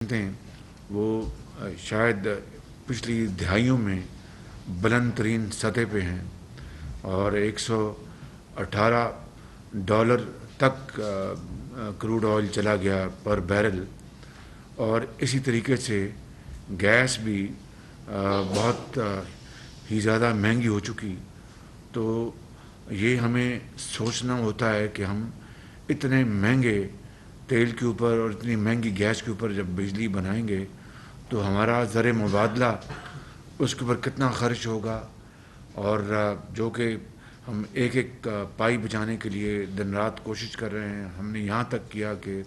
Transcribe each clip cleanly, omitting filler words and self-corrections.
ہیں وہ شاید پچھلی دہائیوں میں بلند ترین سطح پہ ہیں اور 118 ڈالر تک کروڈ آئل چلا گیا پر بیرل، اور اسی طریقے سے گیس بھی بہت ہی زیادہ مہنگی ہو چکی. تو یہ ہمیں سوچنا ہوتا ہے کہ ہم اتنے مہنگے تیل کے اوپر اور اتنی مہنگی گیس کے اوپر جب بجلی بنائیں گے تو ہمارا زر مبادلہ اس کے اوپر کتنا خرچ ہوگا، اور جو کہ ہم ایک ایک پائی بچانے کے لیے دن رات کوشش کر رہے ہیں. ہم نے یہاں تک کیا کہ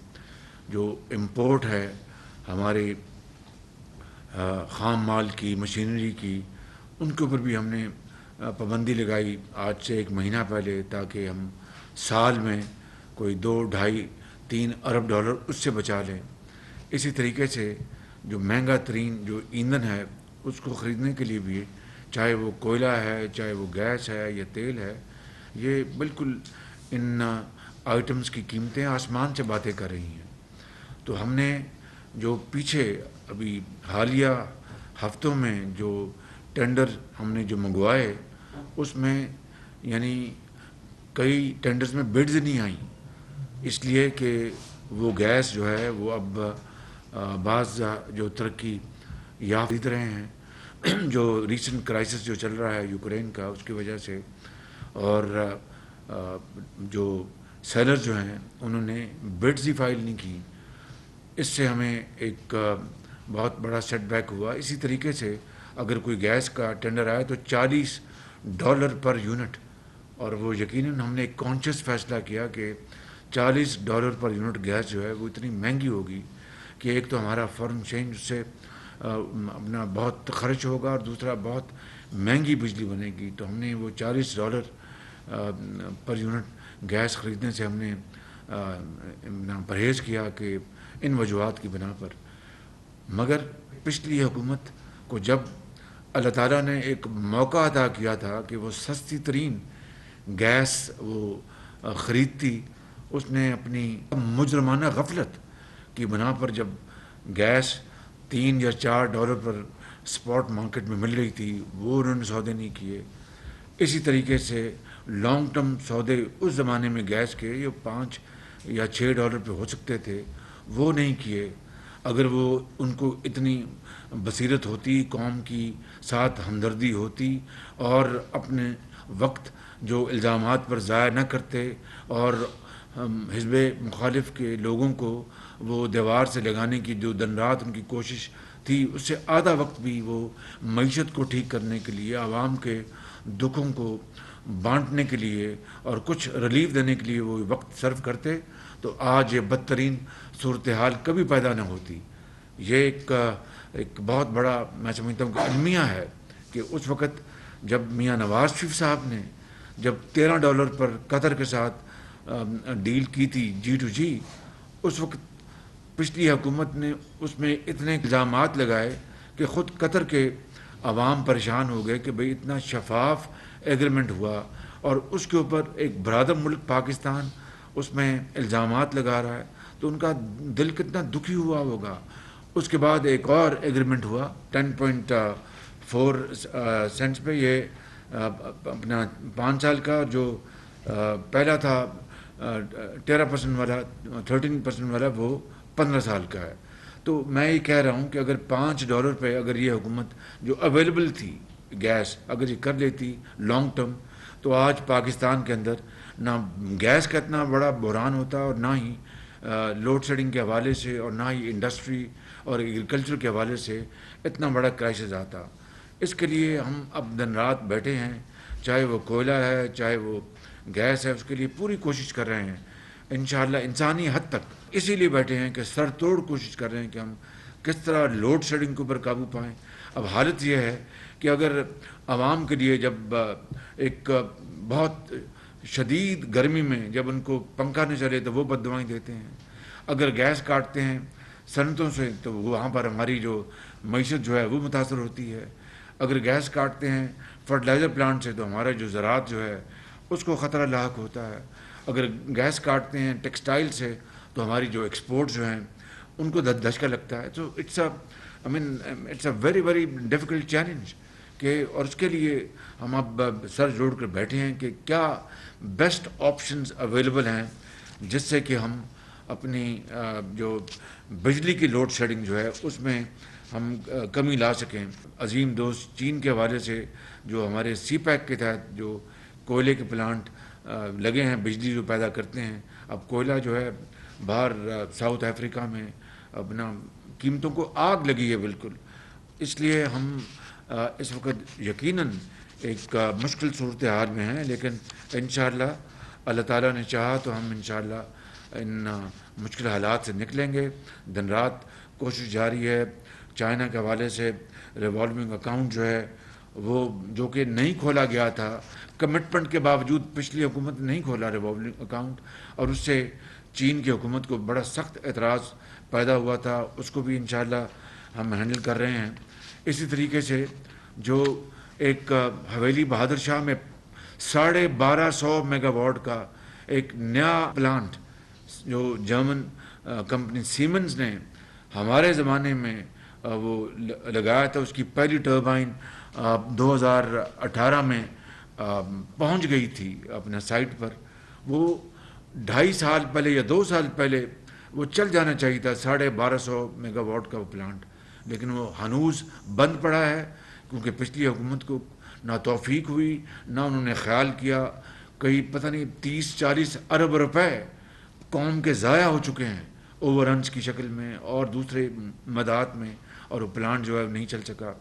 جو امپورٹ ہے ہماری خام مال کی، مشینری کی، ان کے اوپر بھی ہم نے پابندی لگائی آج سے 1 مہینہ پہلے، تاکہ ہم سال میں کوئی 2-2.5-3 ارب ڈالر اس سے بچا لیں. اسی طریقے سے جو مہنگا ترین جو ایندھن ہے اس کو خریدنے کے لیے بھی، چاہے وہ کوئلہ ہے، چاہے وہ گیس ہے یا تیل ہے، یہ بالکل ان آئٹمس کی قیمتیں آسمان سے باتیں کر رہی ہیں. تو ہم نے جو پیچھے ابھی حالیہ ہفتوں میں جو ٹینڈر ہم نے جو منگوائے، اس میں یعنی کئی ٹینڈرز میں بڈز نہیں آئیں، اس لیے کہ وہ گیس جو ہے وہ اب بعض جو ترقی یافتہ خرید رہے ہیں جو ریسنٹ کرائسس جو چل رہا ہے یوکرین کا، اس کی وجہ سے، اور جو سیلر جو ہیں انہوں نے بڈز ہی فائل نہیں کی. اس سے ہمیں ایک بہت بڑا سیٹ بیک ہوا. اسی طریقے سے اگر کوئی گیس کا ٹینڈر آیا تو $40 پر یونٹ، اور وہ یقیناً ہم نے ایک کانشیس فیصلہ کیا کہ $40 پر یونٹ گیس جو ہے وہ اتنی مہنگی ہوگی کہ ایک تو ہمارا فارن چینج اس سے اپنا بہت خرچ ہوگا، اور دوسرا بہت مہنگی بجلی بنے گی. تو ہم نے وہ $40 پر یونٹ گیس خریدنے سے ہم نے پرہیز کیا کہ ان وجوہات کی بنا پر. مگر پچھلی حکومت کو جب اللہ تعالیٰ نے ایک موقع عطا کیا تھا کہ وہ سستی ترین گیس وہ خریدتی، اس نے اپنی مجرمانہ غفلت کی بنا پر جب گیس $3 یا $4 پر اسپاٹ مارکیٹ میں مل رہی تھی، وہ انہوں نے سودے نہیں کیے. اسی طریقے سے لانگ ٹرم سودے اس زمانے میں گیس کے یہ $5 یا $6 پہ ہو سکتے تھے، وہ نہیں کیے. اگر وہ ان کو اتنی بصیرت ہوتی، قوم کی ساتھ ہمدردی ہوتی، اور اپنے وقت جو الزامات پر ضائع نہ کرتے، اور حزب مخالف کے لوگوں کو وہ دیوار سے لگانے کی جو دن رات ان کی کوشش تھی، اس سے آدھا وقت بھی وہ معیشت کو ٹھیک کرنے کے لیے، عوام کے دکھوں کو بانٹنے کے لیے اور کچھ ریلیف دینے کے لیے وہ وقت صرف کرتے، تو آج یہ بدترین صورتحال کبھی پیدا نہ ہوتی. یہ ایک بہت بڑا میں سمجھتا ہوں کہ المیہ ہے کہ اس وقت جب میاں نواز شریف صاحب نے جب $13 پر قطر کے ساتھ ڈیل کی تھی G2G، اس وقت پچھلی حکومت نے اس میں اتنے الزامات لگائے کہ خود قطر کے عوام پریشان ہو گئے کہ بھئی اتنا شفاف ایگریمنٹ ہوا، اور اس کے اوپر ایک برادر ملک پاکستان اس میں الزامات لگا رہا ہے، تو ان کا دل کتنا دکھی ہوا ہوگا. اس کے بعد ایک اور ایگریمنٹ ہوا 10.4 سینٹس پہ، یہ اپنا 5 سال کا، جو پہلا تھا 13% والا، 13% والا، وہ 15 سال کا ہے. تو میں یہ کہہ رہا ہوں کہ اگر $5 پہ اگر یہ حکومت جو اویلیبل تھی گیس اگر یہ کر لیتی لانگ ٹرم، تو آج پاکستان کے اندر نہ گیس کا اتنا بڑا بحران ہوتا، اور نہ ہی لوڈ شیڈنگ کے حوالے سے، اور نہ ہی انڈسٹری اور ایگریکلچر کے حوالے سے اتنا بڑا کرائسس آتا. اس کے لیے ہم اب دن رات بیٹھے ہیں، چاہے وہ کوئلہ ہے، چاہے وہ گیس ہے، اس کے لیے پوری کوشش کر رہے ہیں انشاءاللہ انسانی حد تک. اسی لیے بیٹھے ہیں کہ سر توڑ کوشش کر رہے ہیں کہ ہم کس طرح لوڈ شیڈنگ کے اوپر قابو پائیں. اب حالت یہ ہے کہ اگر عوام کے لیے جب ایک بہت شدید گرمی میں جب ان کو پنکھا نہ چلے تو وہ بد دعائیں دیتے ہیں، اگر گیس کاٹتے ہیں صنعتوں سے تو وہاں پر ہماری جو معیشت جو ہے وہ متاثر ہوتی ہے، اگر گیس کاٹتے ہیں فرٹیلائزر پلانٹ سے تو ہمارا جو زراعت جو ہے اس کو خطرہ لاحق ہوتا ہے، اگر گیس کاٹتے ہیں ٹیکسٹائل سے تو ہماری جو ایکسپورٹ جو ہیں ان کو دھچکا لگتا ہے. تو it's a very very difficult challenge کہ اور اس کے لیے ہم اب سر جوڑ کر بیٹھے ہیں کہ کیا بیسٹ آپشنز اویلیبل ہیں جس سے کہ ہم اپنی جو بجلی کی لوڈ شیڈنگ جو ہے اس میں ہم کمی لا سکیں. عظیم دوست چین کے حوالے سے جو ہمارے سی پیک کے تحت جو کوئلے کے پلانٹ لگے ہیں بجلی جو پیدا کرتے ہیں, اب کوئلہ جو ہے باہر ساؤتھ افریقہ میں اپنا قیمتوں کو آگ لگی ہے بالکل. اس لیے ہم اس وقت یقیناً ایک مشکل صورتحال میں ہیں, لیکن انشاءاللہ اللہ تعالیٰ نے چاہا تو ہم انشاءاللہ ان مشکل حالات سے نکلیں گے. دن رات کوشش جاری ہے. چائنا کے حوالے سے ریوالونگ اکاؤنٹ جو ہے وہ جو کہ نہیں کھولا گیا تھا, کمٹمنٹ کے باوجود پچھلی حکومت نے نہیں کھولا ریوالونگ اکاؤنٹ, اور اس سے چین کی حکومت کو بڑا سخت اعتراض پیدا ہوا تھا. اس کو بھی انشاءاللہ ہم ہینڈل کر رہے ہیں. اسی طریقے سے جو ایک حویلی بہادر شاہ میں 1250 میگا واٹ کا ایک نیا پلانٹ جو جرمن کمپنی سیمنز نے ہمارے زمانے میں وہ لگایا تھا, اس کی پہلی ٹربائن 2018 میں پہنچ گئی تھی اپنا سائٹ پر. وہ 2.5 سال پہلے یا 2 سال پہلے وہ چل جانا چاہیے تھا 1250 میگا واٹ کا وہ پلانٹ, لیکن وہ ہنوز بند پڑا ہے کیونکہ پچھلی حکومت کو نہ توفیق ہوئی نہ انہوں نے خیال کیا. کئی پتہ نہیں 30-40 ارب روپے قوم کے ضائع ہو چکے ہیں اوور رنس کی شکل میں اور دوسرے مدات میں, اور وہ پلانٹ جو ہے نہیں چل سکا.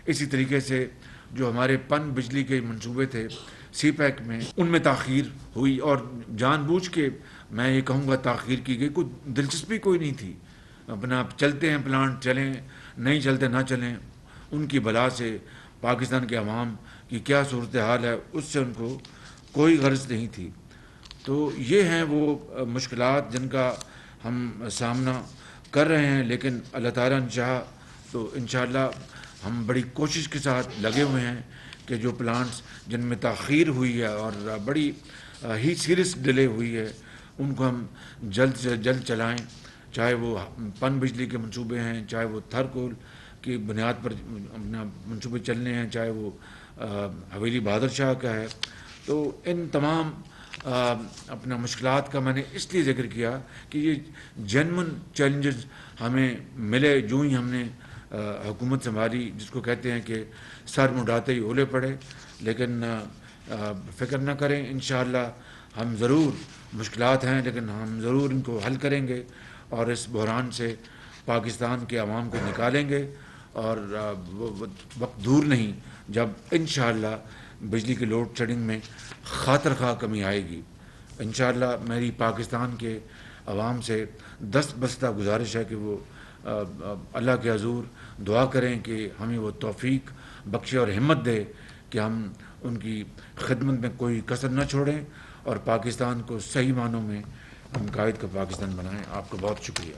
اسی طریقے سے جو ہمارے پن بجلی کے منصوبے تھے سی پیک میں, ان میں تاخیر ہوئی, اور جان بوجھ کے میں یہ کہوں گا تاخیر کی گئی. کوئی دلچسپی کوئی نہیں تھی, اپنا چلتے ہیں پلانٹ چلیں, نہیں چلتے نہ چلیں. ان کی بلا سے پاکستان کے عوام کی کیا صورتحال ہے اس سے ان کو کوئی غرض نہیں تھی. تو یہ ہیں وہ مشکلات جن کا ہم سامنا کر رہے ہیں, لیکن اللہ تعالیٰ نے چاہا تو انشاءاللہ ہم بڑی کوشش کے ساتھ لگے ہوئے ہیں کہ جو پلانٹس جن میں تاخیر ہوئی ہے اور بڑی ہی سیریس ڈیلے ہوئی ہے ان کو ہم جلد سے جلد چلائیں. چاہے وہ پن بجلی کے منصوبے ہیں, چاہے وہ تھرکول کی بنیاد پر اپنا منصوبے چلنے ہیں, چاہے وہ حویلی بہادر شاہ کا ہے. تو ان تمام اپنا مشکلات کا میں نے اس لیے ذکر کیا کہ یہ جینون چیلنجز ہمیں ملے جو ہی ہم نے حکومت سنبھالی, جس کو کہتے ہیں کہ سر مڈاتے ہی اولے پڑے. لیکن فکر نہ کریں, انشاءاللہ ہم ضرور مشکلات ہیں لیکن ہم ضرور ان کو حل کریں گے اور اس بحران سے پاکستان کے عوام کو نکالیں گے. اور وہ وقت دور نہیں جب انشاءاللہ بجلی کی لوڈ شیڈنگ میں خاطر خواہ کمی آئے گی. انشاءاللہ میری پاکستان کے عوام سے دست بستہ گزارش ہے کہ وہ اللہ کے حضور دعا کریں کہ ہمیں وہ توفیق بخشے اور ہمت دے کہ ہم ان کی خدمت میں کوئی کسر نہ چھوڑیں اور پاکستان کو صحیح معنوں میں ہم قائد کا پاکستان بنائیں. آپ کا بہت شکریہ.